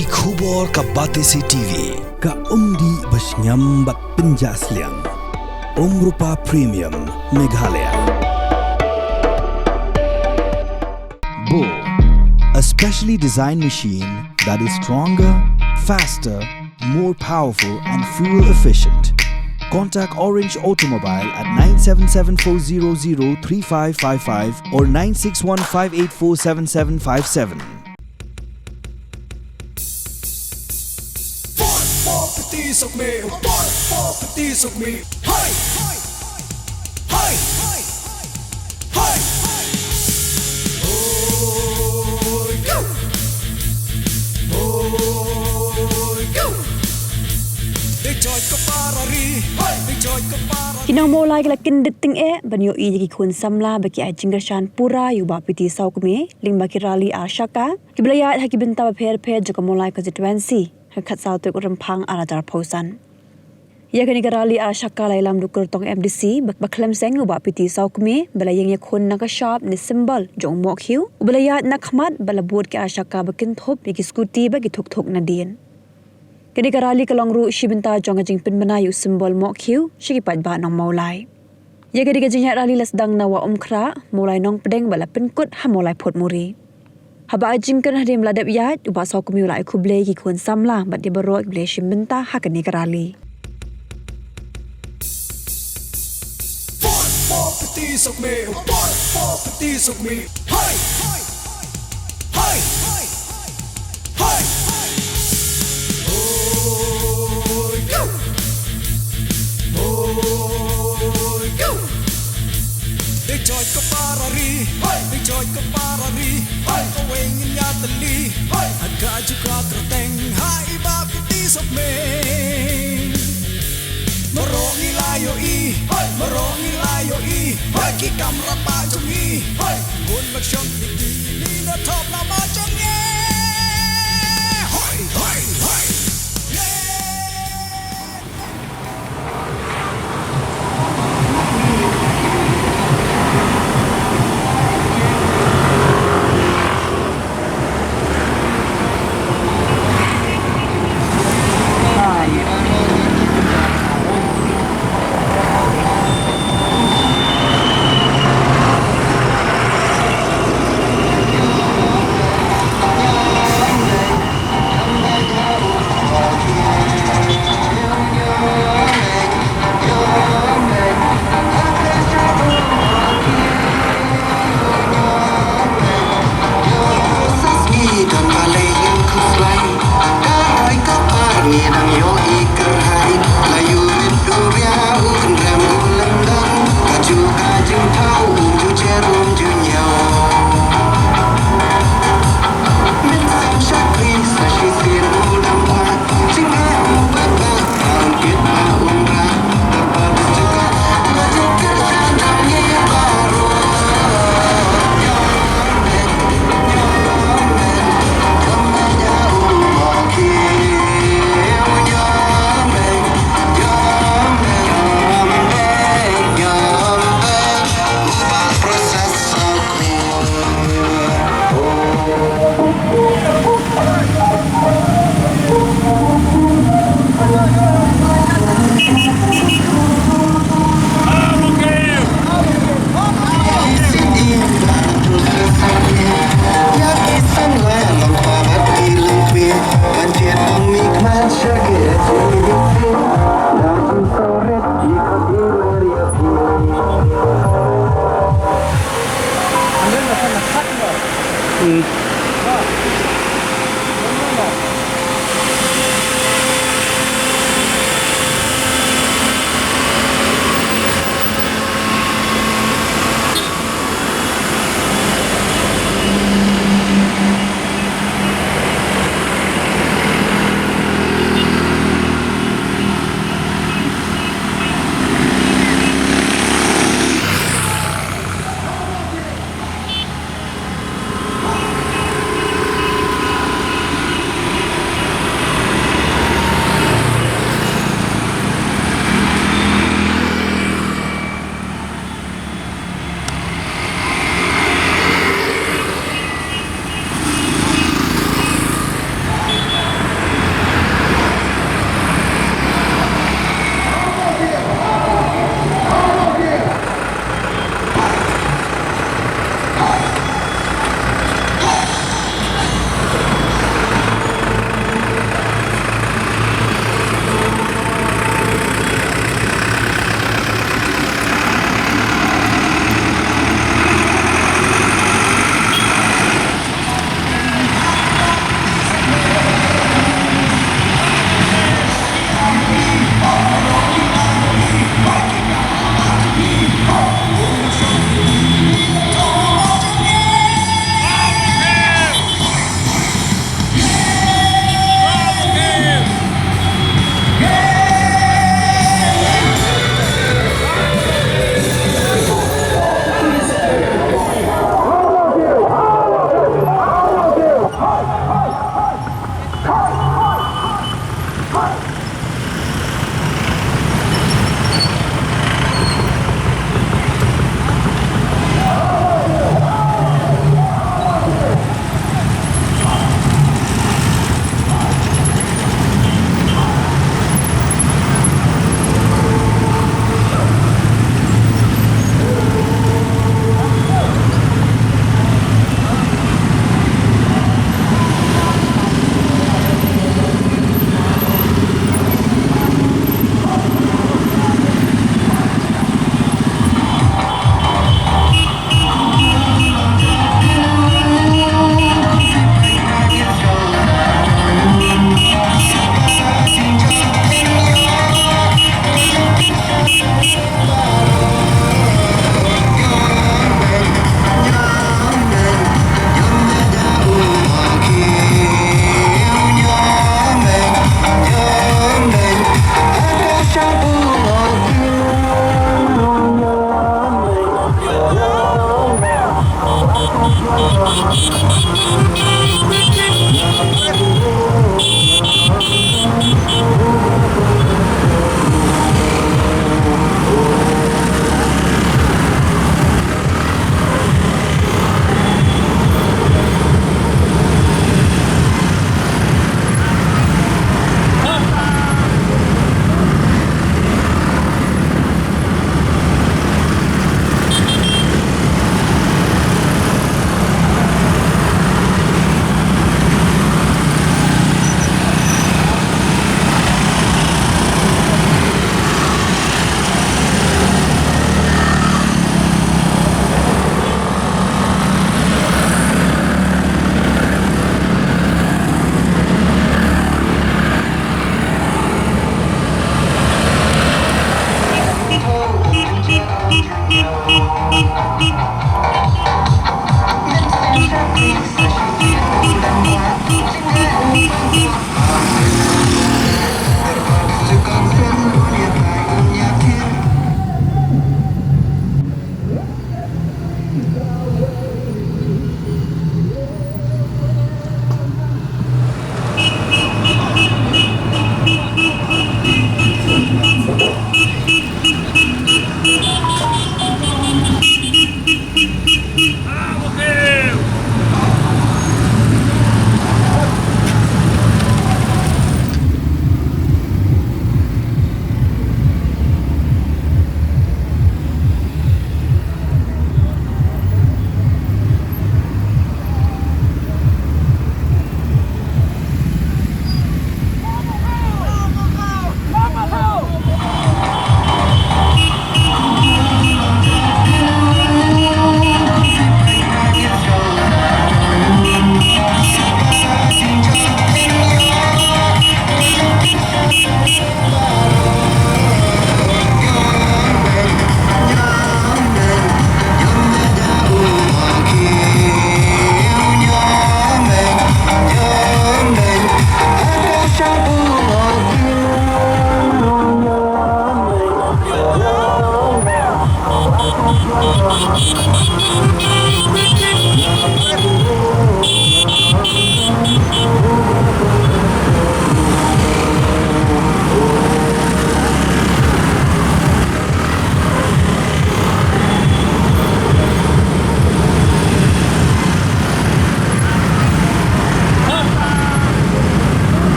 Ki khubor ka bate se TV ka umdi basnyam bat penjas liang Rupa Premium Meghalaya. Bo, a specially designed machine that is stronger, faster, more powerful and fuel efficient. Contact Orange Automobile at 977-400-3555 or 961-584-7757. Sawkmie, Sawkmie, hi, hi, hi, hi, oh, go, go. They joy kaparari, they joy kaparari. Kinang Mawlai kala Kyndit ting banyo i jagi kun Samla bagi Jingkyrshan pura yuba piti Sawkmie ling baki rali Ashaka kiblaya haki binta pher joka Mawlai constituency hakat sautuk rempang aradar pausan. Ya kini kerali Ashaka lailam dukur tong MDC baklem seng uba piti Sawkmie balayang yakun nakashop ni simbol jong mok hiu ubalayat nakmat balabut ke Ashaka bakin thop bagi skuti bagi thok na din. Kini kerali kalongru shibinta jong ajing pinmanayu simbol mok hiu shikipat ba Nong Mawlai. Ya kini gajing rali lasdang nawa umkra Mawlai Nong pedeng bala penkut ha Mawlai pot muri. Haba ajing kan hadim ladap yat uba Sawkmie ulai kuble ki kun Samla bat dia berok ble shibinta ha kini kerali. Sawkmie, Sawkmie, hi, hi, hi, hi, oh, go, go. They joy kaparari, they joy kaparari, kaweng nyatali, agak juga terteng, hai bapiti Sawkmie. Merongi layo i, bagi kamera pajongi, gun maksyong ini na top nama jongi, hoi, hoi, hoi.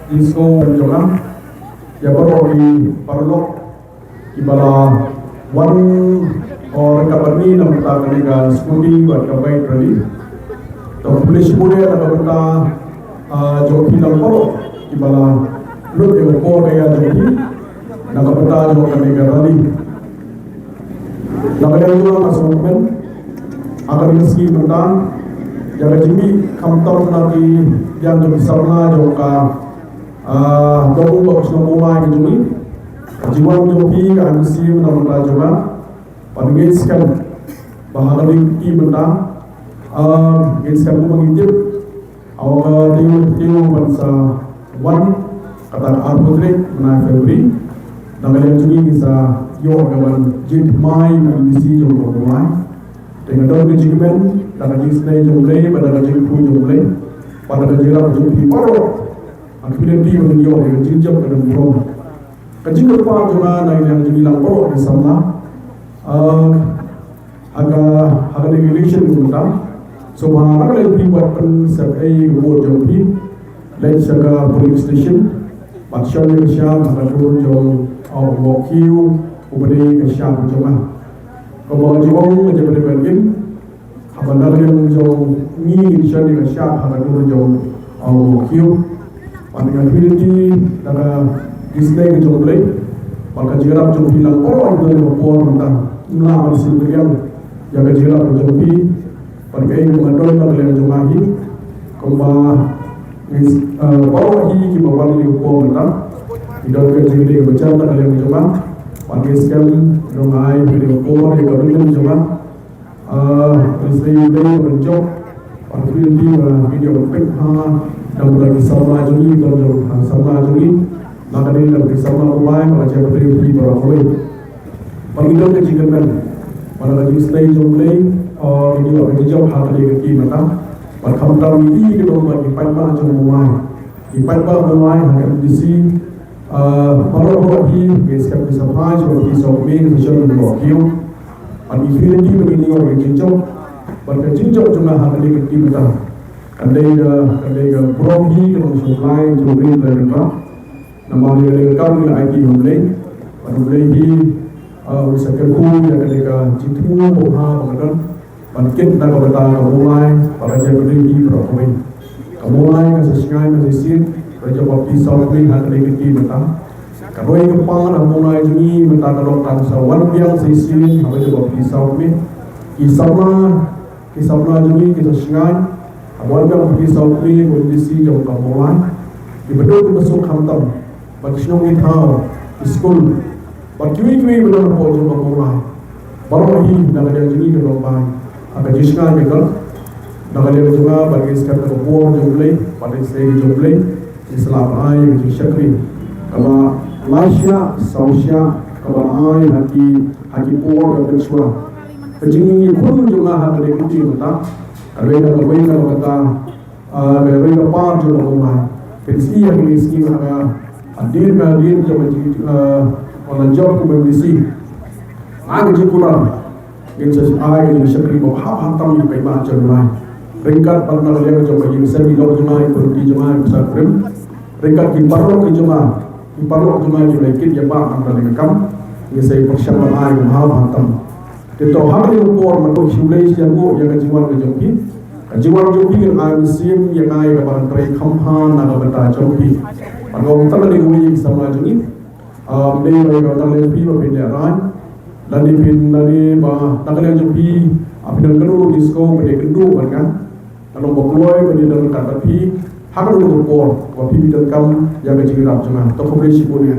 Disco Jona ya baru di parlok ibala one or kapani nam ta kanega skudi buat kabai tadi to pulis pure ada benda joki nam parlok ibala lut yang ko daya joki na benda jo kanega tadi na benda jo masukkan agar meski benda jaga jimi kamtam nanti yang jadi Samla joka Dong box no Mawlai ke jumi jiwan joki kan siu nama raja panggilkan bahagia di benda panggilkan mengintip awal tiu bangsa wan kata Arbutrik menai Februari nama yang jumi bisa yo kawan jid mai mengisi jom Mawlai dengan dong kejimen dan jisnai jomlei pada jingku jomlei pada kejiran jumpi paro akhirnya dia menjauh dengan jinjam dan burung. Kajing kepa juga naik yang dibilang poro di Samla, agak regulation tentang. So mana kalau dibuat sebagai buat jompi, lain sebagai police station, macam Jingkyrshan ada turun jom wakiu, ubedi kesyam jomah. Kalau jom macam berbagai, abang yang jom ni Jingkyrshan kesyam ada turun jom wakiu. Dengan Kyndit dalam display ke jomblay, maka jirap jompi lang orang itu lima por tentang nama silbrian yang jirap jompi, pada ini mengadoi pada yang jomahi, kembali bawahi kita bawali lima por tentang tidak kerjili bercanda pada yang jomah, pada sekali jomai lima por yang beruntung jomah, display berjok, pada Kyndit video berpekha. Dan berlagi Samla juli kalau Samla juli maka dia dah bersama Mawlai macam beri berawal. Panggilan kejikan pada lagi stay jomlei video akan dijawab hal dia ke mata pada kamera ini kita buat di Mawlai jom Mawlai di Mawlai akan disi baru lagi geskan bisa paj bagi Sawkmie social media pada Kyndit begini orang jinjau pada jinjau cuma hal dia ke mata Kandega Brohi kalau supply jumlah dari apa? Nama dia kami IT jumlah, pada jumlah usaha kerku yang kandega jitu boha pengadan, pankin nak berita Mawlai pada jaga diri berapa? Mawlai kesesuaian kesesin, raja bapti Sawkmie kandega kita. Kalau yang kepala Mawlai ini minta kalau tansawan yang sesin, raja bapti Sawkmie, kisahnya ini kesesuaian. Warga pergi Sawkmie kondisi jauh Mawlai di bedul masuk hantam bagi senang itau di sekolah bagi kui benar pun jauh Mawlai baru ini nak ada jenis kelompok akan jiskan mereka nak ada juga bagi sekarang kelompok jumlah pada segi jumlah Islam air Jingkyrshan kalau Malaysia Sausya kalau air haki por dan semua kejingin pun juga ada di kunci mata. Kalau kalau kata mereka par juga Mawlai, pensi yang diisi ada hadir jam orang job komisi, ada jikuran, yang sesuai dengan syariat bahwa hantam yang baik macam Mawlai, ringkat pada yang jam yang semi law jemaah berhenti jemaah besar krim, ringkat di parlok jemaah yang baik yang bah antara dengan kam, ni saya persiapan ai mahal hantam kita hak ni por man ko hiulei sian go yang kajiwan ke jompi kajiwan jompi kan ai musim yang ai ka ban trai khamha na ka bata jompi angom tan ni go yi samla jungi nei mai ka tan le pi ba pin ya ran lani pin lani ba takale jompi apidan kanu disco pada kendu kan kalau berkeluar pada dalam kata pi hak dulu por wa pi bidan kam yang kecil rap jangan to koperasi punya